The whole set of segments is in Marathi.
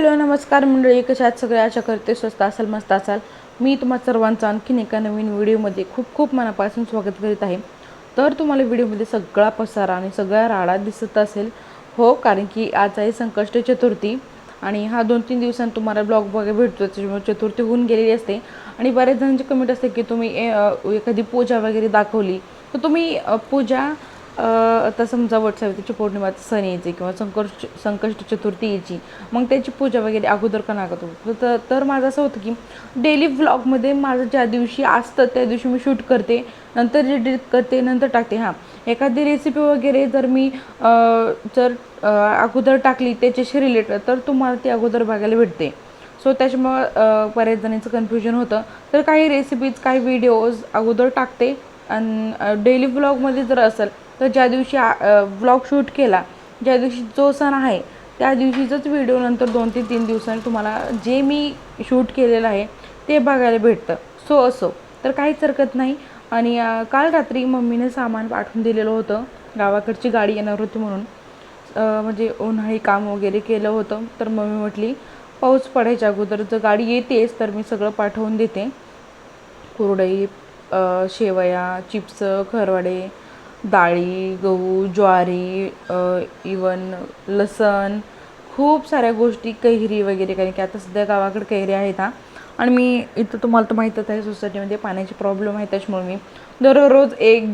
हॅलो नमस्कार मंडळी, कशा आहात सगळे? आशा करते स्वस्त असाल, मस्त असाल. मी तुम्हा सर्वांचं आणखीन एका नवीन व्हिडिओमध्ये खूप खूप मनापासून स्वागत करीत आहे. तर तुम्हाला व्हिडिओमध्ये सगळा पसारा आणि सगळा राडा दिसत असेल. हो, कारण की आज आहे संकष्ट चतुर्थी आणि हा 2-3 दिवसांत तुम्हाला ब्लॉग बघायला भेटतो. त्याच्यामुळे चतुर्थी होऊन गेलेली असते आणि बऱ्याच जणांची कमेंट असते की तुम्ही एखादी पूजा वगैरे दाखवली तर तुम्ही पूजा आता समजा वटसावित्रीची पौर्णिमा सण यायची किंवा संकष्ट चतुर्थी यायची, मग त्याची पूजा वगैरे अगोदर का नका तर माझं असं होतं की डेली व्लॉगमध्ये माझं ज्या दिवशी असतं त्या दिवशी मी शूट करते, नंतर एडिट करते, नंतर टाकते. हां, एखादी रेसिपी वगैरे जर मी जर अगोदर टाकली त्याच्याशी रिलेटेड तर तुम्हाला ती अगोदर बघायला भेटते. सो त्याच्यामुळं बऱ्याच जणांचं कन्फ्युजन होतं. तर काही रेसिपीज, काही व्हिडिओज अगोदर टाकते आणि डेली व्लॉगमध्ये जर असेल तर ज्या दिवशी व्लॉग शूट केला, ज्या दिवशी जो सण आहे त्या दिवशीचाच व्हिडिओ नंतर 2 ते 3 दिवसांनी तुम्हाला जे मी शूट केलेलं आहे ते बघायला भेटतं. सो असो तर काहीच हरकत नाही. आणि काल रात्री मम्मीने सामान पाठवून दिलेलं होतं, गावाकडची गाडी येणार होती म्हणून. म्हणजे उन्हाळी काम वगैरे केलं होतं. तर मम्मी म्हटली पाऊस पडायच्या अगोदर जर गाडी येतेच तर मी सगळं पाठवून देते. कुरडई, शेवया, चिप्स, खरवडे, डाळी, गहू, ज्वारी, इवन लसण, खूप साऱ्या गोष्टी, कैरी वगैरे. कारण की आता सध्या गावाकडे कैरी आहेत. हां, आणि मी इथं तुम्हाला तर माहीतच आहे सोसायटीमध्ये पाण्याची प्रॉब्लेम आहे. त्याच्यामुळे मी दररोज एक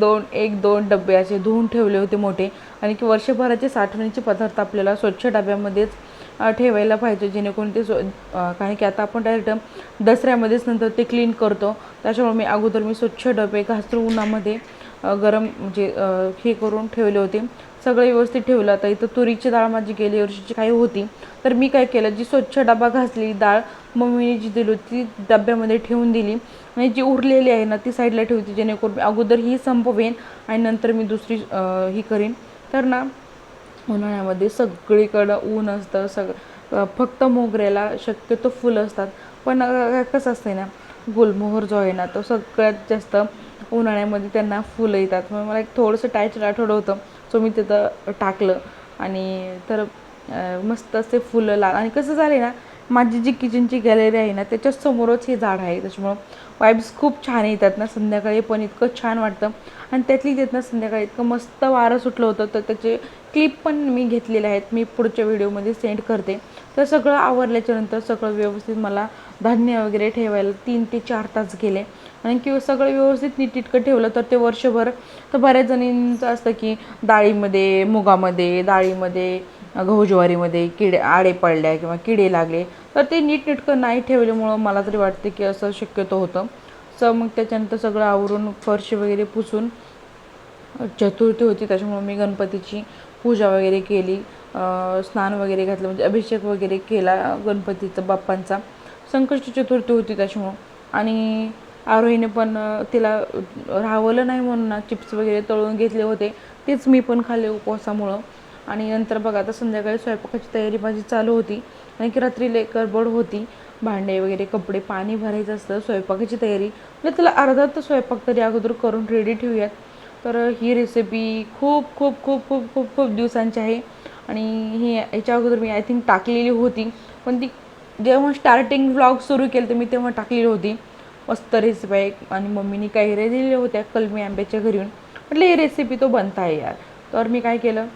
दोन डबे असे धुवून ठेवले होते मोठे. आणि की वर्षभराचे साठवणीचे पदार्थ आपल्याला स्वच्छ डब्यामध्येच ठेवायला पाहिजे, जेणेकरून ते कारण की आता आपण डायरेक्ट दसऱ्यामध्येच नंतर ते क्लीन करतो. त्याच्यामुळे अगोदर मी स्वच्छ डबे घासून उन्हामध्ये गरम म्हणजे हे करून ठेवले होते. सगळं व्यवस्थित ठेवलं. आता इथं तुरीची डाळ माझी गेली वर्षीची काही होती, तर मी काय केलं, जी स्वच्छ डबा घासली डाळ मम्मीने जी दिली होती ती डब्यामध्ये ठेवून दिली आणि जी उरलेली आहे ना ती साईडला ठेवते, जेणेकरून अगोदर ही संपवेन आणि नंतर मी दुसरी ही करीन. तर ना उन्हाळ्यामध्ये सगळीकडं ऊन असतं, फक्त मोगऱ्याला शक्यतो फुलं असतात. पण कसं असतं ना, गुलमोहर जो आहे ना तो सगळ्यात जास्त उन्हाळ्यामध्ये त्यांना फुलं येतात. मग मला एक थोडंसं टायटल आठवलं होतं, सो मी तिथं टाकलं आणि तर मस्त असे फुलं आणि कसं झालं ना, माझी जी किचनची गॅलरी आहे ना त्याच्यासमोरच हे झाड आहे. त्याच्यामुळं वाईब्स खूप छान येतात ना, संध्याकाळी पण इतकं छान वाटतं. आणि त्यातली देत ना संध्याकाळी इतकं मस्त वारं सुटलं होतं, तर त्याचे क्लिप पण मी घेतलेले आहेत, मी पुढच्या व्हिडिओमध्ये सेंड करते. तर सगळं आवरल्याच्यानंतर सगळं व्यवस्थित मला धान्य वगैरे ठेवायला 3 ते 4 तास गेले. आणि किंवा सगळं व्यवस्थित नीटनेटकं ठेवलं तर ते वर्षभर. तर बऱ्याच जणींचं असतं की डाळीमध्ये, मुगामध्ये, डाळीमध्ये, गहू ज्वारीमध्ये आडे पडल्या किंवा किडे लागले, तर ते नीटनेटकं नाही ठेवल्यामुळं मला तरी वाटते की असं शक्यतो होतं. मग त्याच्यानंतर सगळं आवरून फरशी वगैरे पुसून चतुर्थी होती, त्याच्यामुळे मी गणपतीची पूजा वगैरे केली, स्नान वगैरे घातलं, म्हणजे अभिषेक वगैरे केला गणपतीचा बाप्पांचा. संकष्टी चतुर्थी होती त्याच्यामुळं. आणि आरोहीने पण तिला राहवलं नाही म्हणून ना चिप्स वगैरे तळून घेतले होते, तेच मी पण खाल्ले उपवासामुळं. आणि नंतर बघा आता संध्याकाळी स्वयंपाकाची तयारी माझी चालू होती, आणि की रात्री लय गडबड होती, भांडे वगैरे, कपडे, पाणी भरायचं असतं, स्वयंपाकाची तयारी. म्हणजे त्याला अर्धा तास स्वयंपाक तरी अगोदर करून रेडी ठेवूयात. तर ही रेसिपी खूप खूप खूप खूप खूप खूप दिवसांची आहे आणि ही याच्या अगोदर मी आय थिंक टाकलेली होती, पण ती जेव्हा स्टार्टिंग व्लॉग सुरू केलं तर मी तेव्हा टाकलेली होती. मस्त रेसिपी आहे आणि मम्मीने कैऱ्या दिलेल्या होत्या कलमी आंब्याच्या घरी येऊन. म्हटलं ही रेसिपी तो बनता आहे यार. तर मी काय केलं,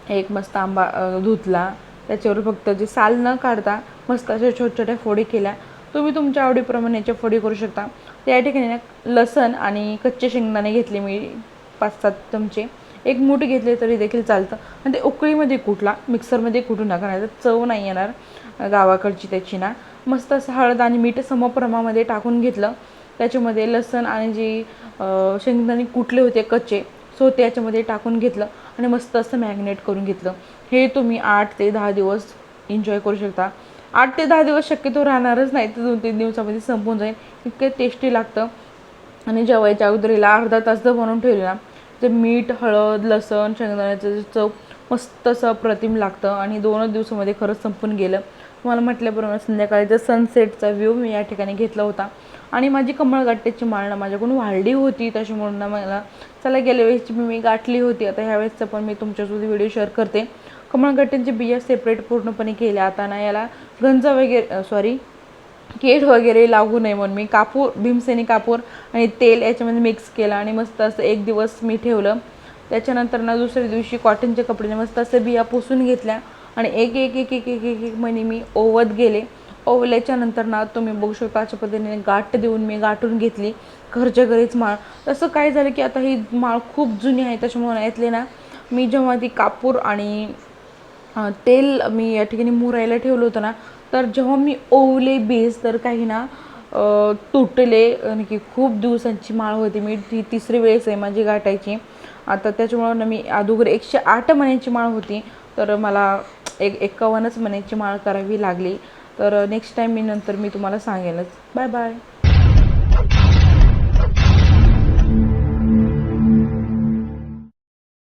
एक मस्त आंबा धुतला, त्याच्यावर फक्त जे साल न काढता मस्त अशा छोट्या छोट्या फोडी केल्या. तुम्ही तुमच्या आवडीप्रमाणे याच्या फोडी करू शकता. त्या ठिकाणी ना लसण आणि कच्चे शेंगदाणे घेतले मी 5-7 चमचे, एक मूठ घेतले तरी देखील चालतं. आणि ते उकळीमध्ये कुटला, मिक्सरमध्ये कुटू नका, नाही तर चव नाही येणार गावाकडची त्याची ना. मस्त असं हळद आणि मीठ समप्रमाणामध्ये टाकून घेतलं. त्याच्यामध्ये लसण आणि जे शेंगदाणे कुटले होते कच्चे, सो त्याच्यामध्ये टाकून घेतलं आणि मस्त असं मॅग्नेट करून घेतलं. हे तुम्ही 8 ते 10 दिवस एन्जॉय करू शकता. 8 ते 10 दिवस शक्यतो राहणारच नाही, तर 2-3 दिवसामध्ये संपून जाईल. इतके टेस्टी लागतं. आणि जेवायच्या अगोदर हिला अर्धा तास जर बनवून ठेवले ना, ते मीठ, हळद, लसण, शेंगदाण्याचं चव मस्त असं अप्रतिम लागतं आणि 2 दिवसामध्ये खरंच संपून गेलं. तुम्हाला म्हटल्याप्रमाणे संध्याकाळीचा सनसेटचा व्ह्यू मी या ठिकाणी घेतला होता. आणि माझी कमळगट्ट्याची माळ ना माझ्याकडून वाढली होती, त्याच्यामुळे ना मला चला गेल्या वेळेसची मी गाठली होती, आता ह्या वेळेसचं पण मी तुमच्यासोबत व्हिडिओ शेअर करते. कमळगट्ट्यांची बिया सेपरेट पूर्णपणे केल्या. आता ना याला गंज वगैरे कीड वगैरे लागू नये म्हणून मी कापूर, भीमसेनी कापूर आणि तेल याच्यामध्ये मिक्स केलं आणि मस्त असं एक दिवस मी ठेवलं. त्याच्यानंतर ना दुसऱ्या दिवशी कॉटनच्या कपड्याने मस्त असं बिया पुसून घेतल्या आणि एक एक एक एक एक एक एक महिने मी ओवत गेले. ओवल्याच्या नंतर ना तुम्ही बघू शकता अशा पद्धतीने गाठ देऊन मी गाठून घेतली घरच्या घरीच माळ. तसं काय झालं की आता ही माळ खूप जुनी आहे, त्याच्यामुळे यातले ना मी जेव्हा ती कापूर आणि तेल मी या ठिकाणी मुरायला ठेवलं होतं ना, तर जेव्हा मी ओवले बीज तर काही ना तुटले. आणि की खूप दिवसांची माळ होती, मी ती तिसरी वेळेस आहे माझी गाठायची आता. त्याच्यामुळं ना मी अगोदर 108 मण्याची माळ होती, तर मला 51च मण्याची माळ करावी लागली. तर नेक्स्ट टाईम मी नंतर मी तुम्हाला सांगेनच. Bye bye.